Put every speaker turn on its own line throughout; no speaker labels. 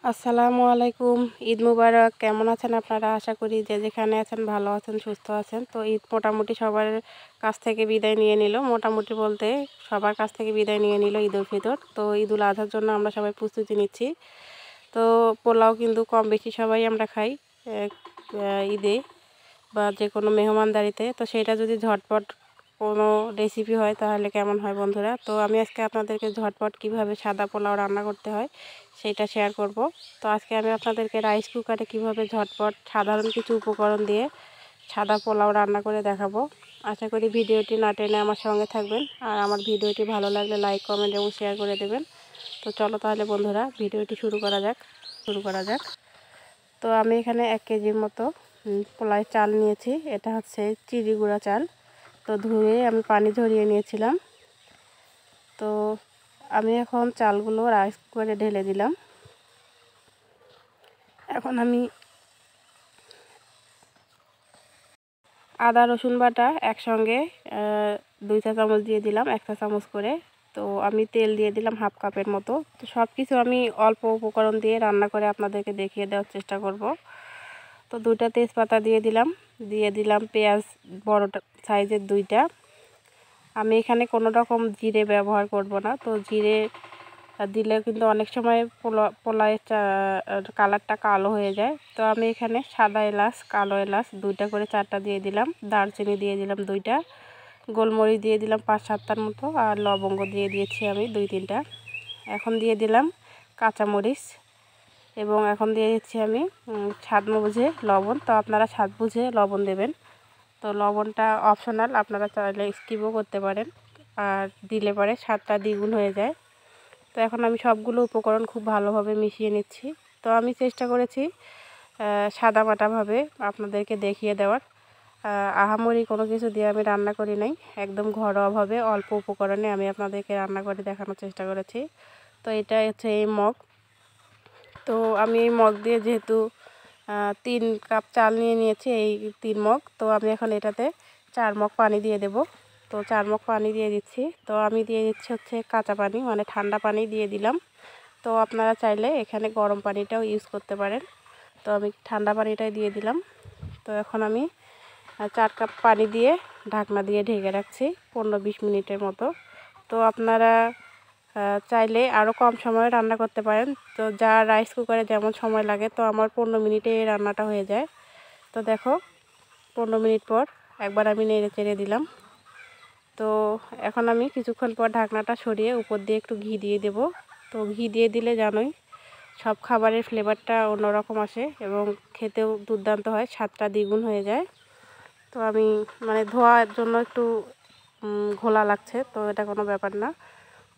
আসসালামু আলাইকুম। ঈদ মুবারক। কেমন আছেন আপনারা? আশা করি যে যেখানে আছেন ভালো আছেন, সুস্থ আছেন। তো ঈদ মোটামুটি সবার কাছ থেকে বিদায় নিয়ে নিল। মোটামুটি বলতে সবার কাছ থেকে বিদায় নিয়ে নিল ঈদুল ফিতর। তো ঈদুল আজহার জন্য আমরা সবাই প্রস্তুতি নিচ্ছি। তো পোলাও কিন্তু কম বেশি সবাই আমরা খাই ঈদে বা যে কোনো মেহমানদারিতে। তো সেটা যদি ঝটপট কোনো রেসিপি হয় তাহলে কেমন হয় বন্ধুরা। তো আমি আজকে আপনাদেরকে ঝটপট কিভাবে সাদা পোলাও রান্না করতে হয় সেটা শেয়ার করব। তো আজকে আমি আপনাদেরকে রাইস কুকারে কিভাবে ঝটপট সাধারণ কিছু উপকরণ দিয়ে সাদা পোলাও রান্না করে দেখাবো। আশা করি ভিডিওটি না টেনে আমার সঙ্গে থাকবেন, আর আমার ভিডিওটি ভালো লাগলে লাইক কমেন্ট এবং শেয়ার করে দেবেন। তো চলো তাহলে বন্ধুরা ভিডিওটি শুরু করা যাক। তো আমি এখানে 1 কেজির মতো পোলাও চাল নিয়েছি। এটা হচ্ছে চিড়ি গুঁড়া চাল। তো ধুয়ে আমি পানি ঝরিয়ে নিয়েছিলাম। তো আমি এখন চালগুলো রাইস কুকারে ঢেলে দিলাম। এখন আমি আদা রসুন বাটা একসঙ্গে 2 চা চামচ দিয়ে দিলাম, 1 চা চামচ করে। তো আমি তেল দিয়ে দিলাম 1/2 কাপের মতো। তো সব কিছু আমি অল্প উপকরণ দিয়ে রান্না করে আপনাদেরকে দেখিয়ে দেওয়ার চেষ্টা করব। তো 2টা তেজপাতা দিয়ে দিলাম পেঁয়াজ বড়টা সাইজের 2টা। আমি এখানে কোনো রকম জিরে ব্যবহার করব না। তো জিরে দিলে কিন্তু অনেক সময় পোলাওয়ের কালারটা কালো হয়ে যায়। তো আমি এখানে সাদা এলাচ, কালো এলাচ 2টা করে 4টা দিয়ে দিলাম, দারচিনি দিয়ে দিলাম 2টা, গোলমরিচ দিয়ে দিলাম 5-7টার মতো, আর লবঙ্গ দিয়ে দিয়েছি আমি 2-3টা। এখন দিয়ে দিলাম কাঁচামরিচ, এবং এখন দিয়ে দিচ্ছি আমি স্বাদ বুঝে লবণ। তো আপনারা স্বাদ বুঝে লবণ দেবেন। তো লবণটা অপশনাল, আপনারা চাইলে স্কিপও করতে পারেন, আর দিলে পরে স্বাদটা দ্বিগুণ হয়ে যায়। তো এখন আমি সবগুলো উপকরণ খুব ভালোভাবে মিশিয়ে নিচ্ছি। তো আমি চেষ্টা করেছি সাদামাটাভাবে আপনাদেরকে দেখিয়ে দেওয়ার। আহামরি কোনো কিছু দিয়ে আমি রান্না করি নাই, একদম ঘরোয়াভাবে অল্প উপকরণে আমি আপনাদেরকে রান্না করে দেখানোর চেষ্টা করেছি। তো এটা হচ্ছে এই মগ। তো আমি এই মগ দিয়ে যেহেতু 3 কাপ চাল নিয়েছি, এই 3 মগ। তো আমি এখন এটাতে 4 মগ পানি দিয়ে দেব। তো 4 মগ পানি দিয়ে দিচ্ছি। তো আমি দিয়ে দিচ্ছি হচ্ছে কাঁচা পানি, মানে ঠান্ডা পানি দিয়ে দিলাম। তো আপনারা চাইলে এখানে গরম পানিটাও ইউজ করতে পারেন। তো আমি ঠান্ডা পানিটাই দিয়ে দিলাম। তো এখন আমি 4 কাপ পানি দিয়ে ঢাকনা দিয়ে ঢেকে রাখছি 15-20 মিনিটের মতো। তো আপনারা চাইলে আরও কম সময়ে রান্না করতে পারেন। তো যা রাইস কুকারে যেমন সময় লাগে, তো আমার 15 মিনিটে এই রান্নাটা হয়ে যায়। তো দেখো 15 মিনিট পর একবার আমি নেড়ে চেড়ে দিলাম। তো এখন আমি কিছুক্ষণ পর ঢাকনাটা সরিয়ে উপর দিয়ে একটু ঘি দিয়ে দেব। তো ঘি দিয়ে দিলে জানোই সব খাবারের ফ্লেভারটা অন্যরকম আসে এবং খেতেও দুর্দান্ত হয়, স্বাদটা দ্বিগুণ হয়ে যায়। তো আমি মানে ধোয়ার জন্য একটু ঘোলা লাগছে, তো এটা কোনো ব্যাপার না।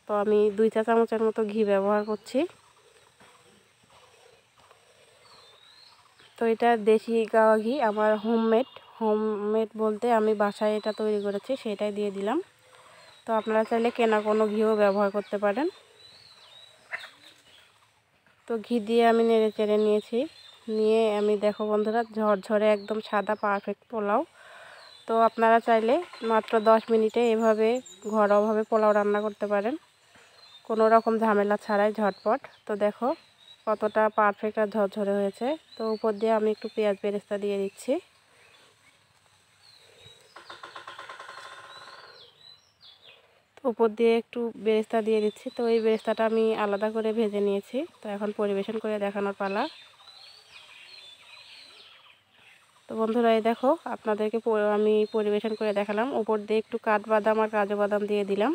তো আমি 2 চা চামচের মতো ঘি ব্যবহার করছি। তো এটা দেশি গাওয়া ঘি, আমার হোমমেড বলতে আমি বাসায় এটা তৈরি করেছি, সেটাই দিয়ে দিলাম। তো আপনারা চাইলে কেনা কোনো ঘিও ব্যবহার করতে পারেন। তো ঘি দিয়ে আমি নেড়ে চেড়ে নিয়েছি। নিয়ে আমি দেখো বন্ধুরা ঝরঝরে একদম সাদা পারফেক্ট পোলাও। তো আপনারা চাইলে মাত্র 10 মিনিটে এভাবে ঘরোয়াভাবে পোলাও রান্না করতে পারেন, কোনো রকম ঝামেলা ছাড়াই ঝটপট। তো দেখো কতটা পারফেক্ট আর ঝরঝরে হয়েছে। তো উপর দিয়ে আমি একটু পেঁয়াজ বেরেস্তা দিয়ে দিচ্ছি। উপর দিয়ে একটু বেরেস্তা দিয়ে দিচ্ছি। তো এই বেরেস্তাটা আমি আলাদা করে ভেজে নিয়েছি। তো এখন পরিবেশন করে দেখানোর পালা। তো বন্ধুরা এই দেখো আপনাদেরকে আমি পরিবেশন করে দেখালাম। উপর দিয়ে একটু কাঠবাদাম আর কাজু বাদাম দিয়ে দিলাম,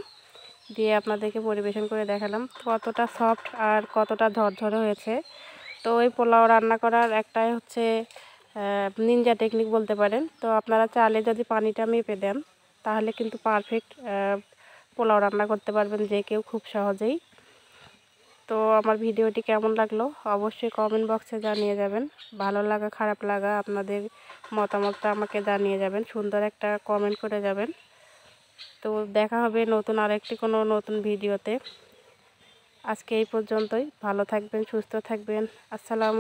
দিয়ে আপনাদেরকে পরিবেশন করে দেখালাম কতটা সফট আর কতটা ঝরঝরে হয়েছে। তো এই পোলাও রান্না করার একটাই হচ্ছে নিনজা টেকনিক বলতে পারেন। তো আপনারা চালে যদি পানিটা মেপে দেন তাহলে কিন্তু পারফেক্ট পোলাও রান্না করতে পারবেন যে কেউ খুব সহজেই। তো আমার ভিডিওটি কেমন লাগলো অবশ্যই কমেন্ট বক্সে জানিয়ে যাবেন। ভালো লাগা খারাপ লাগা আপনাদের মতামতটা আমাকে জানিয়ে যাবেন, সুন্দর একটা কমেন্ট করে যাবেন। তো দেখা হবে নতুন আরেকটি কোনো নতুন ভিডিওতে। আজকে এই পর্যন্তই। ভালো থাকবেন, সুস্থ থাকবেন। আসসালামু